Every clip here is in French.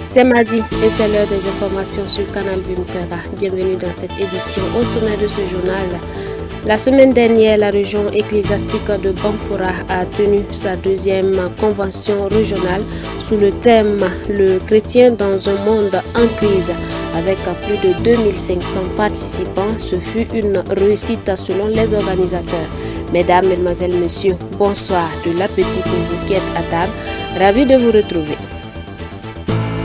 C'est mardi et c'est l'heure des informations sur Canal Vimkera. Bienvenue dans cette édition. Au sommet de ce journal, la semaine dernière, la région ecclésiastique de Bamfora a tenu sa deuxième convention régionale sous le thème « Le chrétien dans un monde en crise ». Avec plus de 2500 participants, ce fut une réussite selon les organisateurs. Mesdames, Mesdemoiselles, Messieurs, bonsoir de l'appétit pour vous qui êtes à table. Ravi de vous retrouver.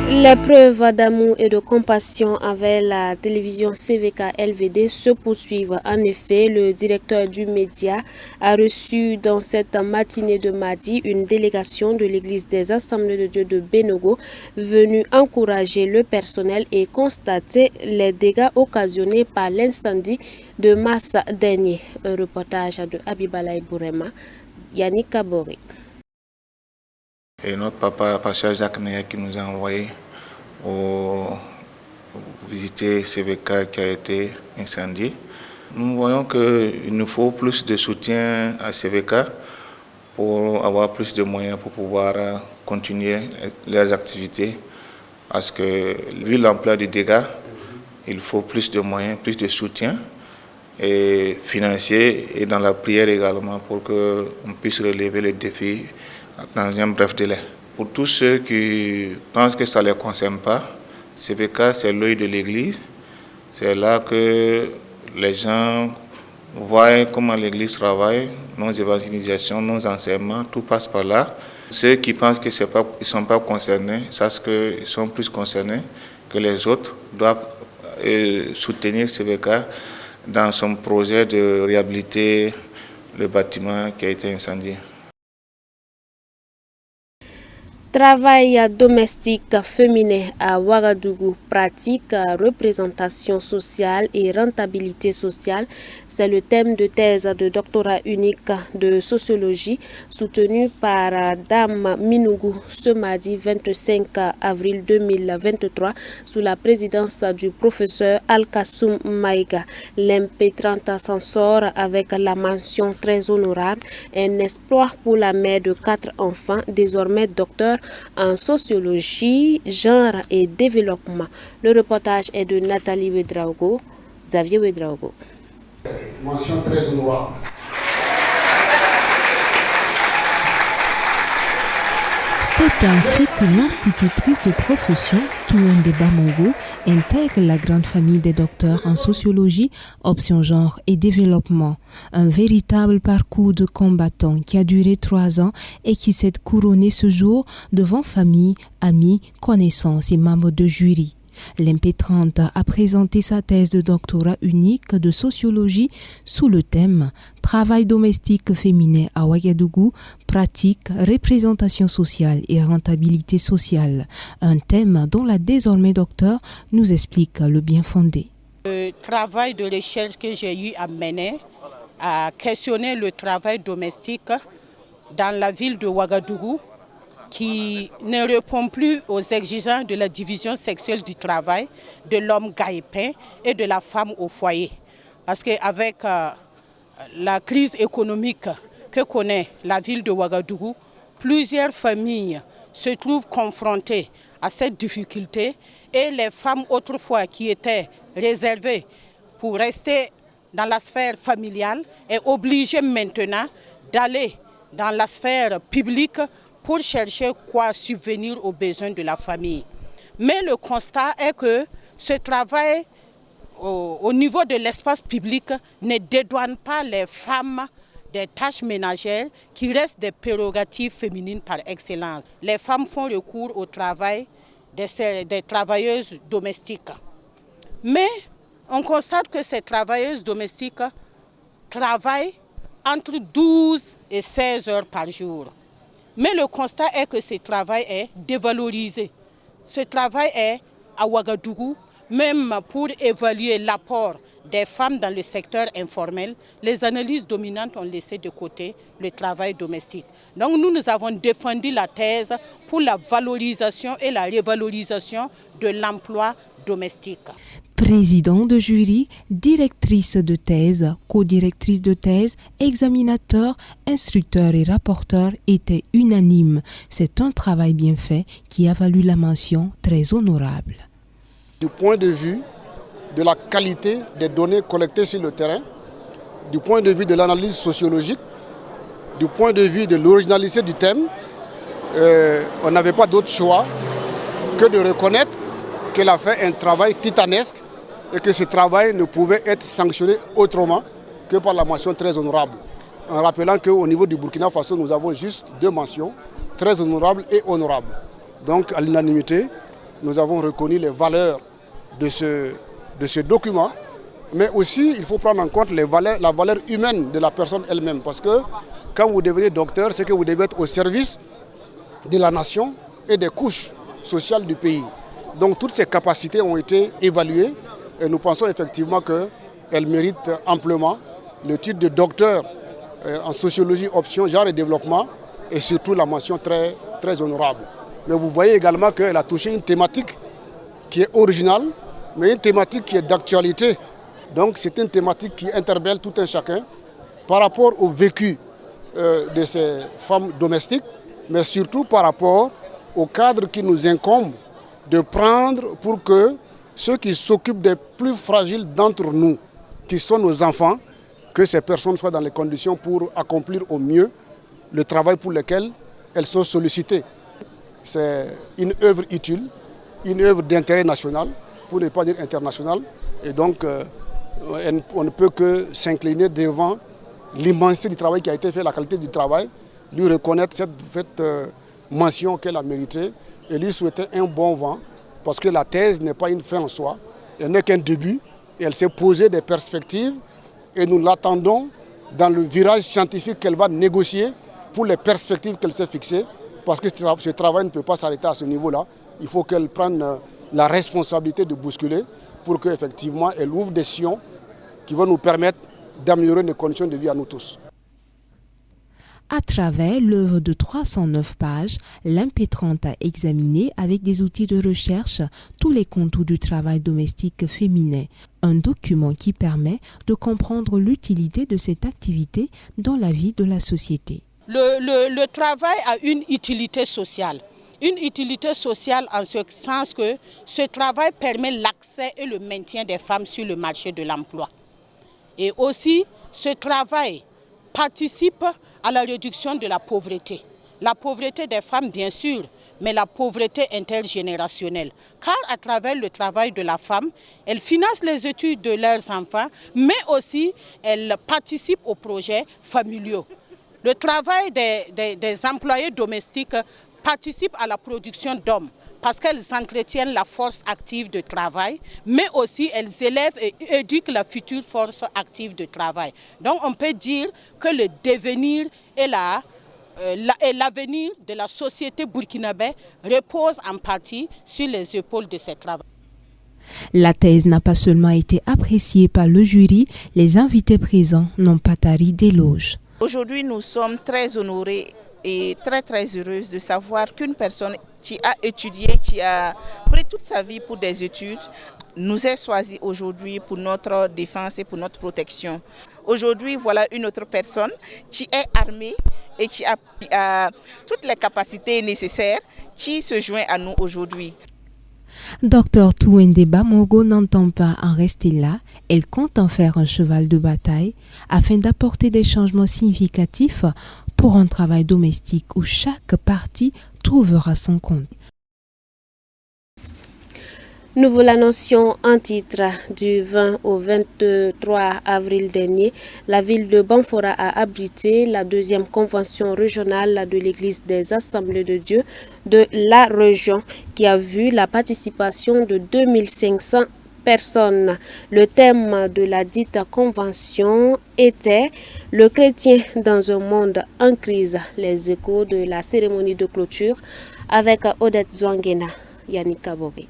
Les preuves d'amour et de compassion envers la télévision CVK LVD se poursuivent. En effet, le directeur du média a reçu dans cette matinée de mardi une délégation de l'Église des Assemblées de Dieu de Benogo venue encourager le personnel et constater les dégâts occasionnés par l'incendie de mars dernier. Un reportage de Abibalaï Bourema, Yannick Kabori. Et notre papa, Pasteur Jacques Néa, qui nous a envoyé visiter CVK qui a été incendié. Nous voyons qu'il nous faut plus de soutien à CVK pour avoir plus de moyens pour pouvoir continuer leurs activités. Parce que, vu l'ampleur des dégâts, il faut plus de moyens, plus de soutien et financier et dans la prière également pour qu'on puisse relever le défi dans un bref délai. Pour tous ceux qui pensent que ça ne les concerne pas, CVK, c'est l'œil de l'Église. C'est là que les gens voient comment l'Église travaille, nos évangélisations, nos enseignements, tout passe par là. Ceux qui pensent qu'ils ne sont pas concernés, sachent qu'ils sont plus concernés que les autres, doivent soutenir CVK dans son projet de réhabiliter le bâtiment qui a été incendié. Travail domestique féminin à Ouagadougou, pratique, représentation sociale et rentabilité sociale. C'est le thème de thèse de doctorat unique de sociologie soutenu par Dame Minougou ce mardi 25 avril 2023 sous la présidence du professeur Al-Kassoum Maïga. L'MP30 s'en sort avec la mention très honorable, un exploit pour la mère de 4 enfants, désormais docteur en sociologie, genre et développement. Le reportage est de Nathalie Ouedraogo, Xavier Ouedraogo. Mention très honorable. C'est ainsi que l'institutrice de profession, Touende Bamogo, intègre la grande famille des docteurs en sociologie, option genre et développement. Un véritable parcours de combattant qui a duré 3 ans et qui s'est couronné ce jour devant famille, amis, connaissances et membres de jury. L'MP30 a présenté sa thèse de doctorat unique de sociologie sous le thème « Travail domestique féminin à Ouagadougou, pratique, représentation sociale et rentabilité sociale », un thème dont la désormais docteure nous explique le bien fondé. Le travail de recherche que j'ai eu à mener a questionné le travail domestique dans la ville de Ouagadougou, qui ne répond plus aux exigences de la division sexuelle du travail, de l'homme gaïpin et de la femme au foyer. Parce qu'avec la crise économique que connaît la ville de Ouagadougou, plusieurs familles se trouvent confrontées à cette difficulté et les femmes autrefois qui étaient réservées pour rester dans la sphère familiale est obligées maintenant d'aller dans la sphère publique pour chercher quoi subvenir aux besoins de la famille. Mais le constat est que ce travail au niveau de l'espace public ne dédouane pas les femmes des tâches ménagères qui restent des prérogatives féminines par excellence. Les femmes font recours au travail des travailleuses domestiques. Mais on constate que ces travailleuses domestiques travaillent entre 12 et 16 heures par jour. Mais le constat est que ce travail est dévalorisé. Ce travail est à Ouagadougou, même pour évaluer l'apport des femmes dans le secteur informel, les analyses dominantes ont laissé de côté le travail domestique. Donc nous avons défendu la thèse pour la valorisation et la révalorisation de l'emploi domestique. Président de jury, directrice de thèse, co-directrice de thèse, examinateur, instructeur et rapporteur étaient unanimes. C'est un travail bien fait qui a valu la mention très honorable. Du point de vue de la qualité des données collectées sur le terrain, du point de vue de l'analyse sociologique, du point de vue de l'originalité du thème, on n'avait pas d'autre choix que de reconnaître qu'elle a fait un travail titanesque et que ce travail ne pouvait être sanctionné autrement que par la mention très honorable. En rappelant qu'au niveau du Burkina Faso, nous avons juste 2 mentions, très honorable et honorable. Donc à l'unanimité, nous avons reconnu les valeurs de ce document, mais aussi il faut prendre en compte la valeur humaine de la personne elle-même. Parce que quand vous devenez docteur, c'est que vous devez être au service de la nation et des couches sociales du pays. Donc toutes ces capacités ont été évaluées et nous pensons effectivement qu'elles méritent amplement le titre de docteur en sociologie option genre et développement et surtout la mention très, très honorable. Mais vous voyez également qu'elle a touché une thématique qui est originale, mais une thématique qui est d'actualité. Donc c'est une thématique qui interpelle tout un chacun par rapport au vécu de ces femmes domestiques, mais surtout par rapport au cadre qui nous incombe de prendre pour que ceux qui s'occupent des plus fragiles d'entre nous, qui sont nos enfants, que ces personnes soient dans les conditions pour accomplir au mieux le travail pour lequel elles sont sollicitées. C'est une œuvre utile, une œuvre d'intérêt national, pour ne pas dire international, et donc on ne peut que s'incliner devant l'immensité du travail qui a été fait, la qualité du travail, lui reconnaître cette mention qu'elle a méritée et lui souhaiter un bon vent, parce que la thèse n'est pas une fin en soi, elle n'est qu'un début, et elle s'est posée des perspectives, et nous l'attendons dans le virage scientifique qu'elle va négocier pour les perspectives qu'elle s'est fixées, parce que ce travail ne peut pas s'arrêter à ce niveau-là. Il faut qu'elle prenne la responsabilité de bousculer pour qu'effectivement elle ouvre des sillons qui vont nous permettre d'améliorer nos conditions de vie à nous tous. À travers l'œuvre de 309 pages, l'impétrante a examiné avec des outils de recherche tous les contours du travail domestique féminin. Un document qui permet de comprendre l'utilité de cette activité dans la vie de la société. Le travail a une utilité sociale. Une utilité sociale en ce sens que ce travail permet l'accès et le maintien des femmes sur le marché de l'emploi. Et aussi, ce travail participe à la réduction de la pauvreté. La pauvreté des femmes, bien sûr, mais la pauvreté intergénérationnelle. Car à travers le travail de la femme, elle finance les études de leurs enfants, mais aussi elle participe aux projets familiaux. Le travail des employés domestiques participe à la production d'hommes parce qu'elles entretiennent la force active de travail, mais aussi elles élèvent et éduquent la future force active de travail. Donc on peut dire que le devenir et l'avenir de la société burkinabé repose en partie sur les épaules de ces travailleurs. La thèse n'a pas seulement été appréciée par le jury, les invités présents n'ont pas tari d'éloges. Aujourd'hui, nous sommes très honorés et très heureuses de savoir qu'une personne qui a étudié, qui a pris toute sa vie pour des études, nous est choisie aujourd'hui pour notre défense et pour notre protection. Aujourd'hui, voilà une autre personne qui est armée et qui a toutes les capacités nécessaires qui se joint à nous aujourd'hui. Dr Touende Bamogo n'entend pas en rester là, elle compte en faire un cheval de bataille afin d'apporter des changements significatifs pour un travail domestique où chaque partie trouvera son compte. Nous vous l'annoncions en titre. Du 20 au 23 avril dernier, la ville de Banfora a abrité la deuxième convention régionale de l'Église des Assemblées de Dieu de la région qui a vu la participation de 2500 personnes. Le thème de la dite convention était « Le chrétien dans un monde en crise », les échos de la cérémonie de clôture avec Odette Zouangena, Yannick Kabori.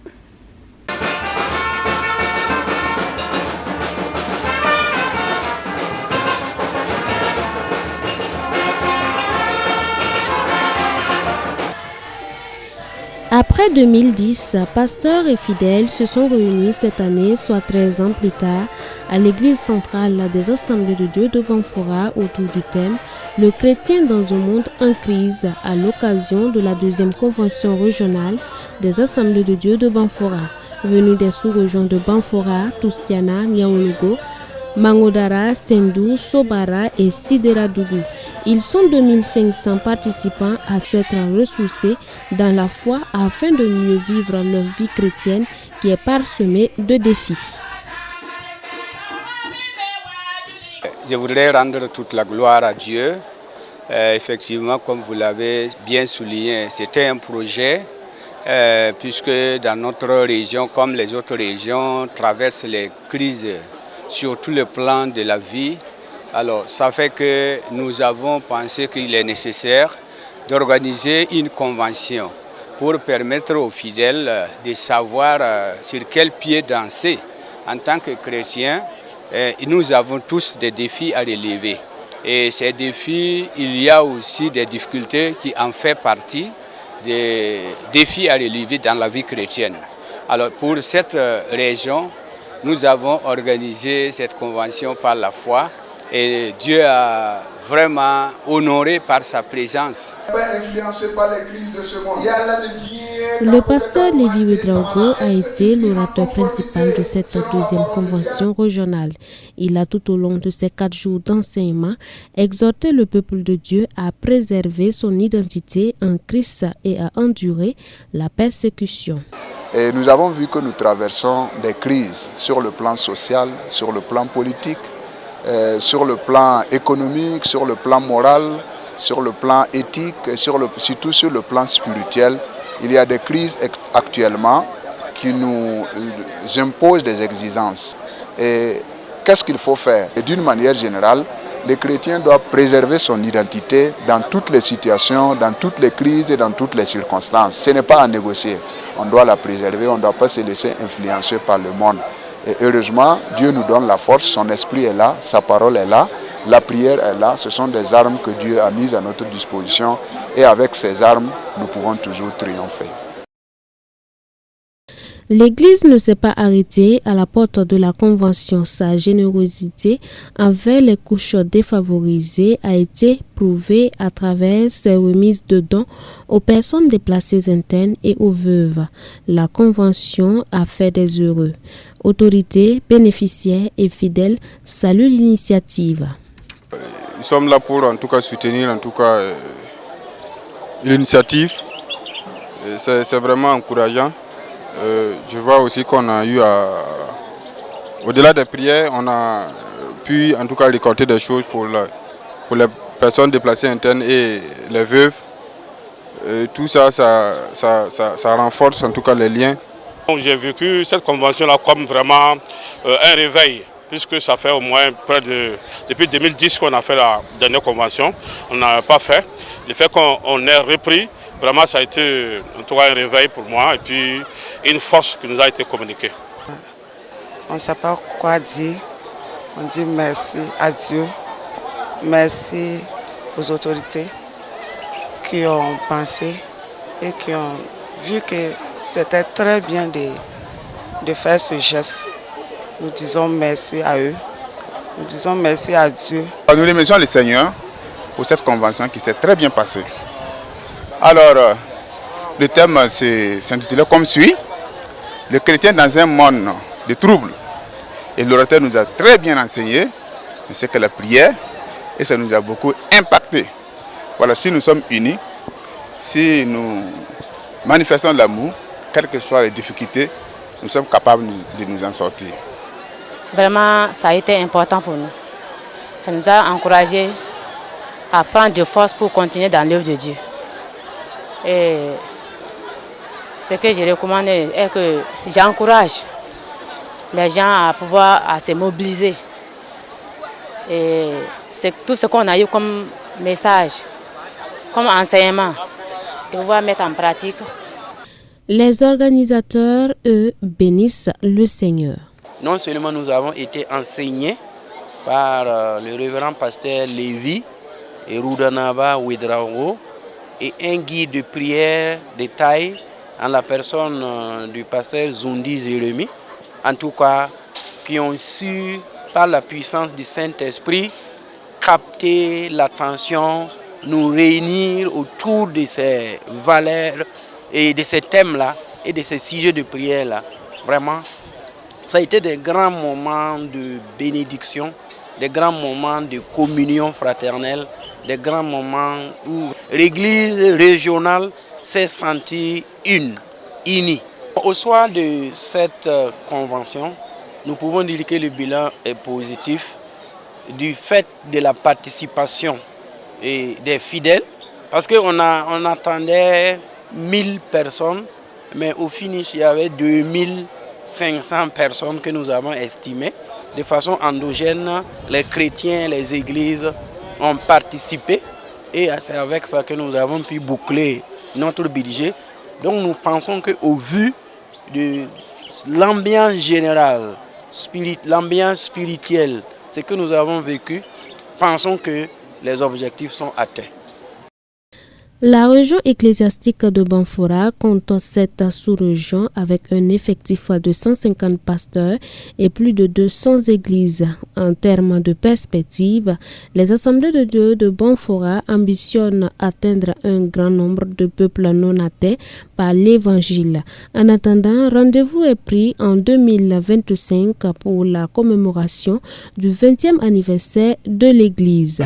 Après 2010, pasteurs et fidèles se sont réunis cette année, soit 13 ans plus tard, à l'église centrale des Assemblées de Dieu de Banfora autour du thème « Le chrétien dans un monde en crise » à l'occasion de la 2e convention régionale des Assemblées de Dieu de Banfora. Venus des sous-régions de Banfora, Toussiana, Niaologo, Mangodara, Sendou, Sobara et Sideradougou. Ils sont 2500 participants à s'être ressourcés dans la foi afin de mieux vivre leur vie chrétienne qui est parsemée de défis. Je voudrais rendre toute la gloire à Dieu. Effectivement, comme vous l'avez bien souligné, c'était un projet puisque dans notre région, comme les autres régions, traversent les crises sur tout le plan de la vie. Alors, ça fait que nous avons pensé qu'il est nécessaire d'organiser une convention pour permettre aux fidèles de savoir sur quel pied danser. En tant que chrétiens, nous avons tous des défis à relever. Et ces défis, il y a aussi des difficultés qui en font partie des défis à relever dans la vie chrétienne. Alors, pour cette région, nous avons organisé cette convention par la foi et Dieu a vraiment honoré par sa présence. Le pasteur Lévi Ouedraogo a été l'orateur principal de cette 2e convention régionale. Il a tout au long de ces 4 jours d'enseignement exhorté le peuple de Dieu à préserver son identité en Christ et à endurer la persécution. Et nous avons vu que nous traversons des crises sur le plan social, sur le plan politique, sur le plan économique, sur le plan moral, sur le plan éthique et surtout sur le plan spirituel. Il y a des crises actuellement qui nous imposent des exigences. Et qu'est-ce qu'il faut faire? D'une manière générale, les chrétiens doivent préserver son identité dans toutes les situations, dans toutes les crises et dans toutes les circonstances. Ce n'est pas à négocier. On doit la préserver, on ne doit pas se laisser influencer par le monde. Et heureusement, Dieu nous donne la force, son esprit est là, sa parole est là, la prière est là. Ce sont des armes que Dieu a mises à notre disposition et avec ces armes, nous pouvons toujours triompher. L'Église ne s'est pas arrêtée à la porte de la Convention. Sa générosité envers les couches défavorisées a été prouvée à travers ses remises de dons aux personnes déplacées internes et aux veuves. La Convention a fait des heureux. Autorités, bénéficiaires et fidèles saluent l'initiative. Nous sommes là pour en tout cas soutenir l'initiative. C'est vraiment encourageant. Je vois aussi qu'on a eu au-delà des prières, on a pu en tout cas récolter des choses pour les personnes déplacées internes et les veuves. Tout ça renforce en tout cas les liens. J'ai vécu cette convention-là comme vraiment un réveil, puisque ça fait au moins depuis 2010 qu'on a fait la dernière convention. On n'a pas fait. Le fait qu'on ait repris, vraiment ça a été en tout cas un réveil pour moi et puis une force qui nous a été communiquée. On ne sait pas quoi dire. On dit merci à Dieu, merci aux autorités qui ont pensé et qui ont vu que c'était très bien de faire ce geste. Nous disons merci à eux, nous disons merci à Dieu. Nous remercions le Seigneur pour cette convention qui s'est très bien passée. Alors, le thème s'intitulait comme suit, le chrétien dans un monde de troubles. Et l'orateur nous a très bien enseigné ce que la prière, et ça nous a beaucoup impacté. Voilà, si nous sommes unis, si nous manifestons l'amour, quelles que soient les difficultés, nous sommes capables de nous en sortir. Vraiment, ça a été important pour nous. Ça nous a encouragés à prendre de force pour continuer dans l'œuvre de Dieu. Et ce que je recommande est que j'encourage les gens à pouvoir se mobiliser. Et c'est tout ce qu'on a eu comme message, comme enseignement, de pouvoir mettre en pratique. Les organisateurs, eux, bénissent le Seigneur. Non seulement nous avons été enseignés par le révérend pasteur Lévi et Roudanaba Ouedraogo et un guide de prière de taille en la personne du pasteur Zundi Jérémie, en tout cas, qui ont su, par la puissance du Saint-Esprit, capter l'attention, nous réunir autour de ces valeurs et de ces thèmes-là et de ces sujets de prière-là. Vraiment, ça a été des grands moments de bénédiction, des grands moments de communion fraternelle, des grands moments où l'Église régionale s'est sentie unie. Au soir de cette convention, nous pouvons dire que le bilan est positif du fait de la participation des fidèles, parce qu'on attendait 1000 personnes, mais au finish, il y avait 2500 personnes que nous avons estimées. De façon endogène, les chrétiens, les églises ont participé et c'est avec ça que nous avons pu boucler notre budget. Donc nous pensons qu'au vu de l'ambiance générale, l'ambiance spirituelle, ce que nous avons vécu, pensons que les objectifs sont atteints. La région ecclésiastique de Banfora compte 7 sous-régions avec un effectif de 150 pasteurs et plus de 200 églises. En termes de perspective, les assemblées de Dieu de Banfora ambitionnent atteindre un grand nombre de peuples non atteints par l'évangile. En attendant, rendez-vous est pris en 2025 pour la commémoration du 20e anniversaire de l'église.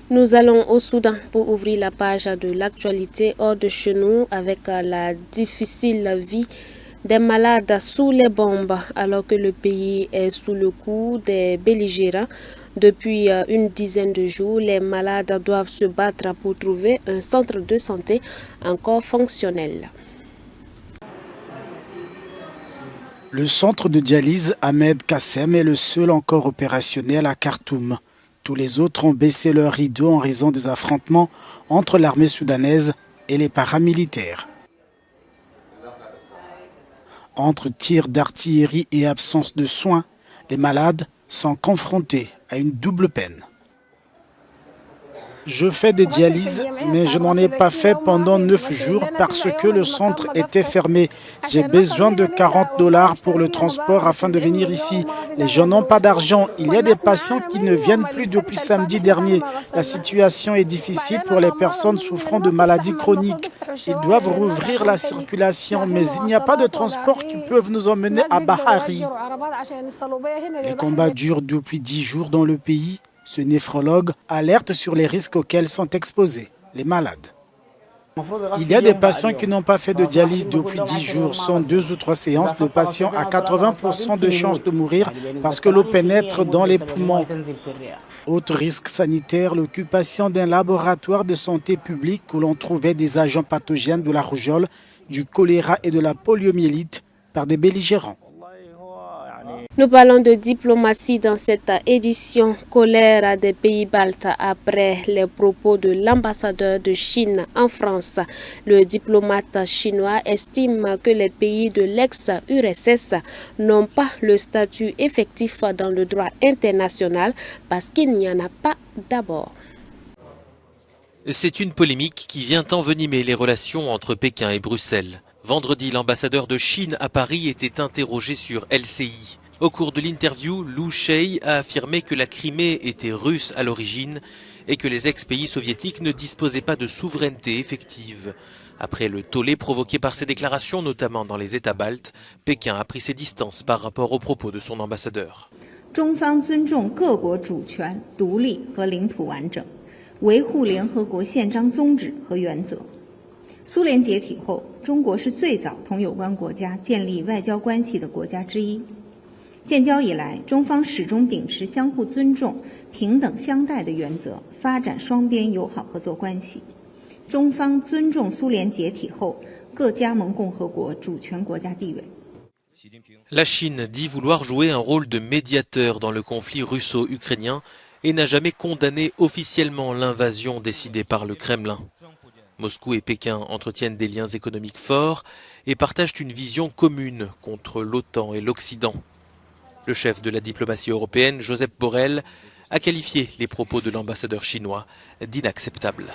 Nous allons au Soudan pour ouvrir la page de l'actualité hors de chez nous avec la difficile vie des malades sous les bombes alors que le pays est sous le coup des belligérants. Depuis une dizaine de jours, les malades doivent se battre pour trouver un centre de santé encore fonctionnel. Le centre de dialyse Ahmed Kassem est le seul encore opérationnel à Khartoum. Tous les autres ont baissé leur rideau en raison des affrontements entre l'armée soudanaise et les paramilitaires. Entre tirs d'artillerie et absence de soins, les malades sont confrontés à une double peine. Je fais des dialyses, mais je n'en ai pas fait pendant 9 jours parce que le centre était fermé. J'ai besoin de $40 pour le transport afin de venir ici. Les gens n'ont pas d'argent. Il y a des patients qui ne viennent plus depuis samedi dernier. La situation est difficile pour les personnes souffrant de maladies chroniques. Ils doivent rouvrir la circulation, mais il n'y a pas de transport qui peuvent nous emmener à Bahari. Les combats durent depuis 10 jours dans le pays. Ce néphrologue alerte sur les risques auxquels sont exposés les malades. Il y a des patients qui n'ont pas fait de dialyse depuis 10 jours. Sans 2 ou 3 séances, le patient a 80% de chances de mourir parce que l'eau pénètre dans les poumons. Autre risque sanitaire, l'occupation d'un laboratoire de santé publique où l'on trouvait des agents pathogènes de la rougeole, du choléra et de la poliomyélite par des belligérants. Nous parlons de diplomatie dans cette édition. Colère des pays baltes après les propos de l'ambassadeur de Chine en France. Le diplomate chinois estime que les pays de l'ex-URSS n'ont pas le statut effectif dans le droit international parce qu'il n'y en a pas d'abord. C'est une polémique qui vient envenimer les relations entre Pékin et Bruxelles. Vendredi, l'ambassadeur de Chine à Paris était interrogé sur LCI. Au cours de l'interview, Liu Shei a affirmé que la Crimée était russe à l'origine et que les ex-pays soviétiques ne disposaient pas de souveraineté effective. Après le tollé provoqué par ces déclarations, notamment dans les États baltes, Pékin a pris ses distances par rapport aux propos de son ambassadeur. 中方尊重各国主权、独立和领土完整，维护联合国宪章宗旨和原则。苏联解体后，中国是最早同有关国家建立外交关系的国家之一。建交以来，中方始终秉持相互尊重、平等相待的原则，发展双边友好合作关系。中方尊重苏联解体后各加盟共和国主权国家地位。 La Chine dit vouloir jouer un rôle de médiateur dans le conflit russo-ukrainien et n'a jamais condamné officiellement l'invasion décidée par le Kremlin. Moscou et Pékin entretiennent des liens économiques forts et partagent une vision commune contre l'OTAN et l'Occident. Le chef de la diplomatie européenne, Josep Borrell, a qualifié les propos de l'ambassadeur chinois d'inacceptables.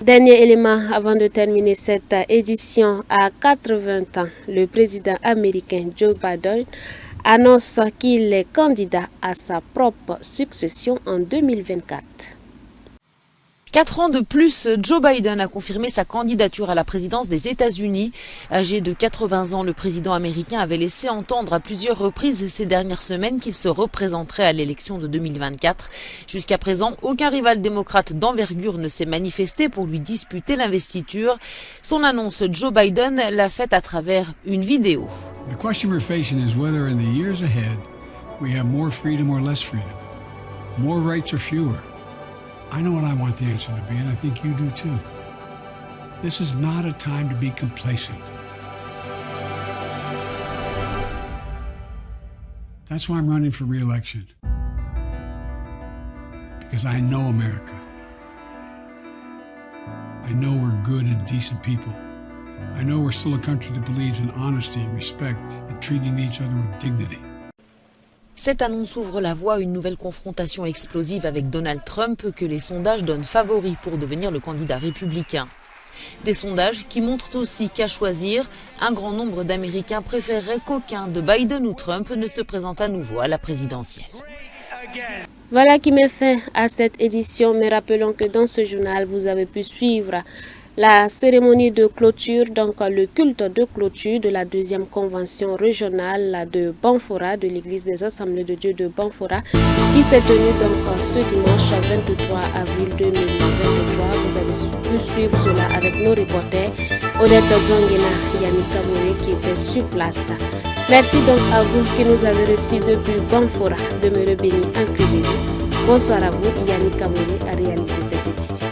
Dernier élément avant de terminer cette édition. À 80 ans, le président américain Joe Biden annonce qu'il est candidat à sa propre succession en 2024. 4 ans de plus, Joe Biden a confirmé sa candidature à la présidence des États-Unis. Âgé de 80 ans, le président américain avait laissé entendre à plusieurs reprises ces dernières semaines qu'il se représenterait à l'élection de 2024. Jusqu'à présent, aucun rival démocrate d'envergure ne s'est manifesté pour lui disputer l'investiture. Son annonce, Joe Biden l'a faite à travers une vidéo. The question we're facing is whether in the years ahead we have more freedom or less freedom, more rights or fewer. I know what I want the answer to be, and I think you do too. This is not a time to be complacent. That's why I'm running for re-election. Because I know America. I know we're good and decent people. I know we're still a country that believes in honesty and respect and treating each other with dignity. Cette annonce ouvre la voie à une nouvelle confrontation explosive avec Donald Trump que les sondages donnent favori pour devenir le candidat républicain. Des sondages qui montrent aussi qu'à choisir, un grand nombre d'Américains préféreraient qu'aucun de Biden ou Trump ne se présente à nouveau à la présidentielle. Voilà qui met fin à cette édition, mais rappelons que dans ce journal, vous avez pu suivre la cérémonie de clôture, donc le culte de clôture de la 2e convention régionale de Banfora, de l'église des Assemblées de Dieu de Banfora, qui s'est tenue donc ce dimanche 23 avril 2023. Vous avez pu suivre cela avec nos reporters Odette Zouangena et Yannick Kamouré qui étaient sur place. Merci donc à vous qui nous avez reçus depuis Banfora. Demeurez bénis en Christ Jésus. Bonsoir à vous, Yannick Kamouré a réalisé cette édition.